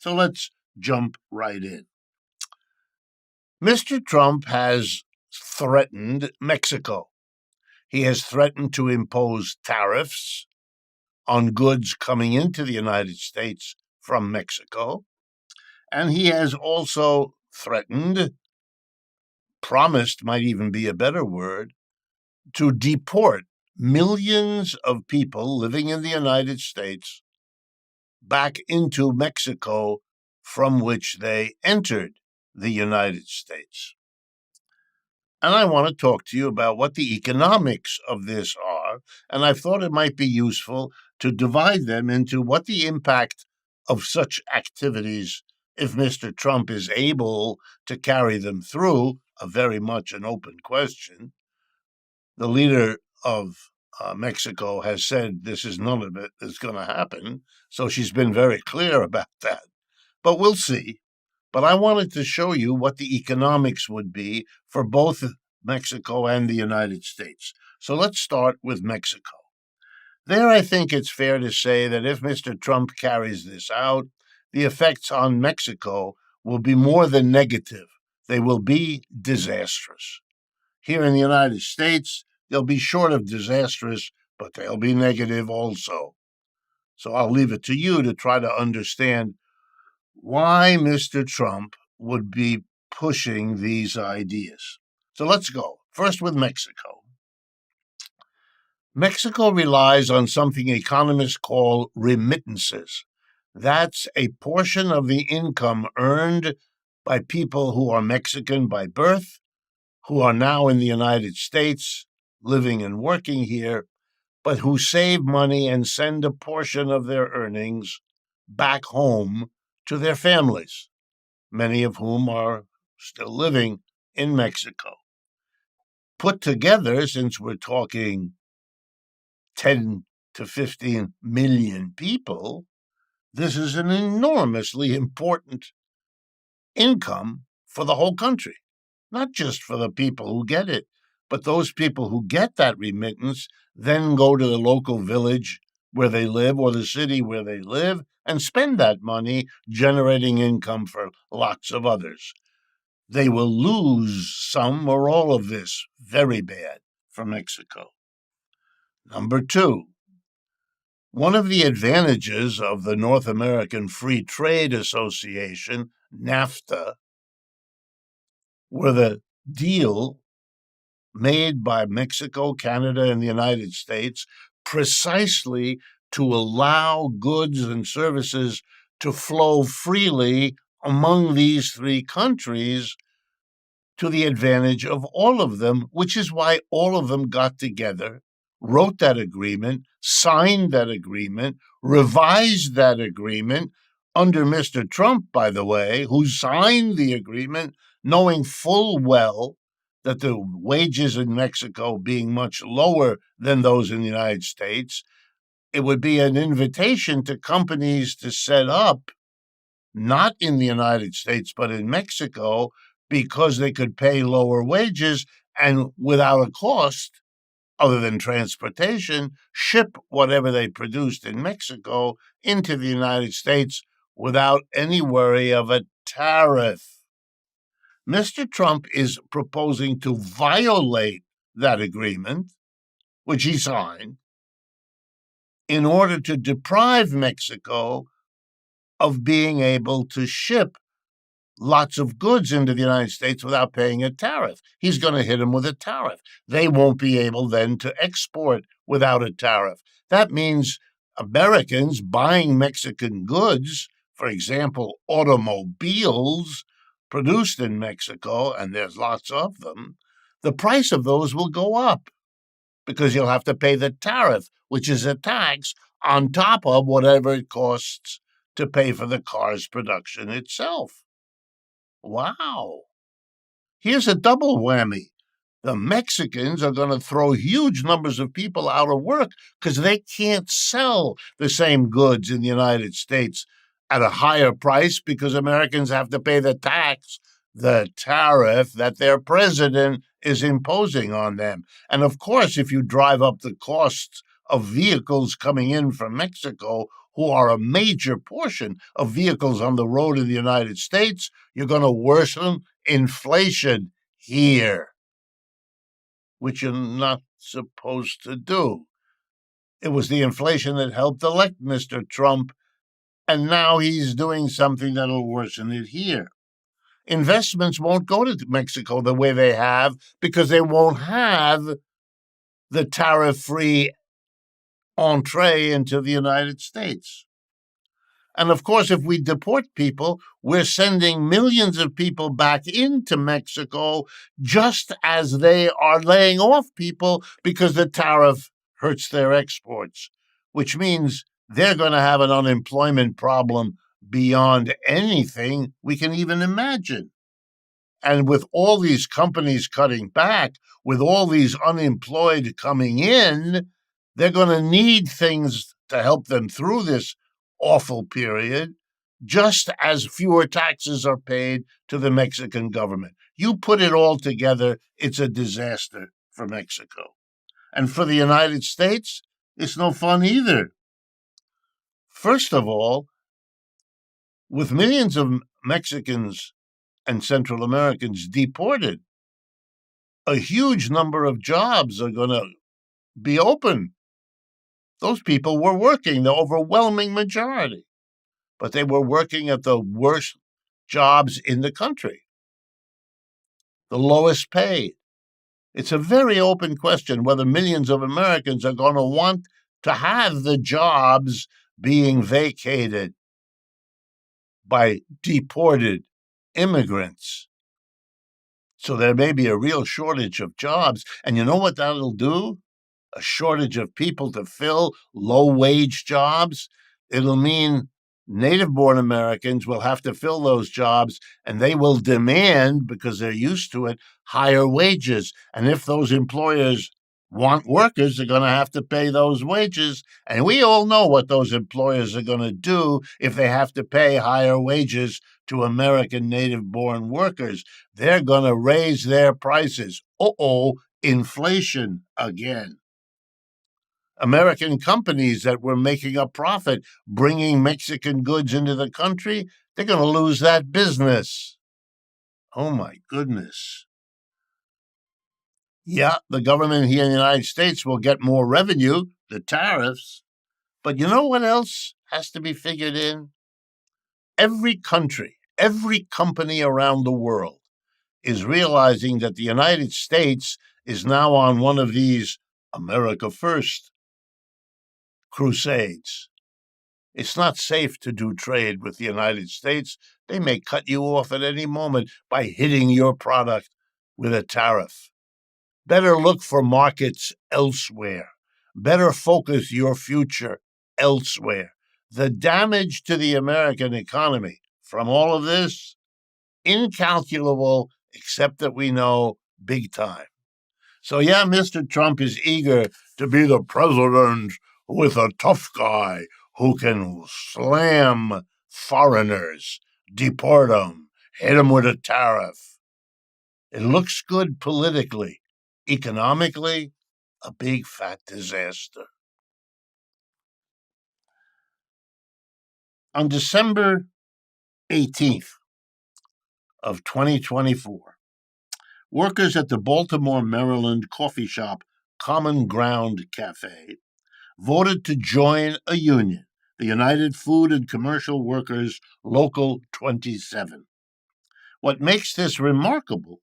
So let's jump right in. Mr. Trump has threatened Mexico. He has threatened to impose tariffs on goods coming into the United States from Mexico. And he has also threatened, promised might even be a better word, to deport millions of people living in the United States back into Mexico from which they entered the United States. And I want to talk to you about what the economics of this are, and I thought it might be useful to divide them into what the impact of such activities, if Mr. Trump is able to carry them through, a very much an open question. The leader of Mexico has said this is none of it is going to happen, so she's been very clear about that. But we'll see. But I wanted to show you what the economics would be for both Mexico and the United States. So let's start with Mexico. There, I think it's fair to say that if Mr. Trump carries this out, the effects on Mexico will be more than negative. They will be disastrous. Here in the United States, they'll be short of disastrous, but they'll be negative also. So I'll leave it to you to try to understand why Mr. Trump would be pushing these ideas. So let's go. First with Mexico. Mexico relies on something economists call remittances. That's a portion of the income earned by people who are Mexican by birth, who are now in the United States, living and working here, but who save money and send a portion of their earnings back home to their families, many of whom are still living in Mexico. Put together, since we're talking 10 to 15 million people, this is an enormously important income for the whole country, not just for the people who get it, but those people who get that remittance then go to the local village where they live or the city where they live and spend that money, generating income for lots of others. They will lose some or all of this very bad for Mexico. Number two, one of the advantages of the North American Free Trade Association, NAFTA, were the deal made by Mexico, Canada, and the United States precisely to allow goods and services to flow freely among these three countries to the advantage of all of them, which is why all of them got together, wrote that agreement, signed that agreement, revised that agreement under Mr. Trump, by the way, who signed the agreement knowing full well that the wages in Mexico being much lower than those in the United States, it would be an invitation to companies to set up, not in the United States, but in Mexico, because they could pay lower wages and without a cost, other than transportation, ship whatever they produced in Mexico into the United States without any worry of a tariff. Mr. Trump is proposing to violate that agreement, which he signed, in order to deprive Mexico of being able to ship lots of goods into the United States without paying a tariff. He's going to hit them with a tariff. They won't be able then to export without a tariff. That means Americans buying Mexican goods, for example, automobiles produced in Mexico, and there's lots of them, the price of those will go up because you'll have to pay the tariff, which is a tax on top of whatever it costs to pay for the car's production itself. Wow. Here's a double whammy. The Mexicans are going to throw huge numbers of people out of work because they can't sell the same goods in the United States at a higher price because Americans have to pay the tax, the tariff that their president is imposing on them. And of course, if you drive up the costs of vehicles coming in from Mexico, who are a major portion of vehicles on the road in the United States, you're going to worsen inflation here, which you're not supposed to do. It was the inflation that helped elect Mr. Trump, and now he's doing something that'll worsen it here. Investments won't go to Mexico the way they have because they won't have the tariff-free entree into the United States. And of course, if we deport people, we're sending millions of people back into Mexico just as they are laying off people because the tariff hurts their exports, which means they're going to have an unemployment problem beyond anything we can even imagine. And with all these companies cutting back, with all these unemployed coming in, they're going to need things to help them through this awful period, just as fewer taxes are paid to the Mexican government. You put it all together, it's a disaster for Mexico. And for the United States, it's no fun either. First of all, with millions of Mexicans and Central Americans deported, a huge number of jobs are going to be open. Those people were working, the overwhelming majority, but they were working at the worst jobs in the country, the lowest paid. It's a very open question whether millions of Americans are going to want to have the jobs being vacated by deported immigrants. So there may be a real shortage of jobs. And you know what that'll do? A shortage of people to fill low-wage jobs. It'll mean native-born Americans will have to fill those jobs, and they will demand, because they're used to it, higher wages. And if those employers want workers, they're going to have to pay those wages. And we all know what those employers are going to do if they have to pay higher wages to American native-born workers. They're going to raise their prices. Inflation again. American companies that were making a profit bringing Mexican goods into the country, they're going to lose that business. Oh, my goodness. Yeah, the government here in the United States will get more revenue, the tariffs. But you know what else has to be figured in? Every country, every company around the world is realizing that the United States is now on one of these America First crusades. It's not safe to do trade with the United States. They may cut you off at any moment by hitting your product with a tariff. Better look for markets elsewhere. Better focus your future elsewhere. The damage to the American economy from all of this, incalculable, except that we know big time. So yeah, Mr. Trump is eager to be the president with a tough guy who can slam foreigners, deport them, hit them with a tariff. It looks good politically. Economically, a big fat disaster. On December 18th of 2024, workers at the Baltimore, Maryland coffee shop Common Ground Cafe voted to join a union, the United Food and Commercial Workers Local 27. What makes this remarkable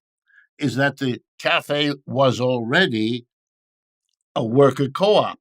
is that the cafe was already a worker co-op.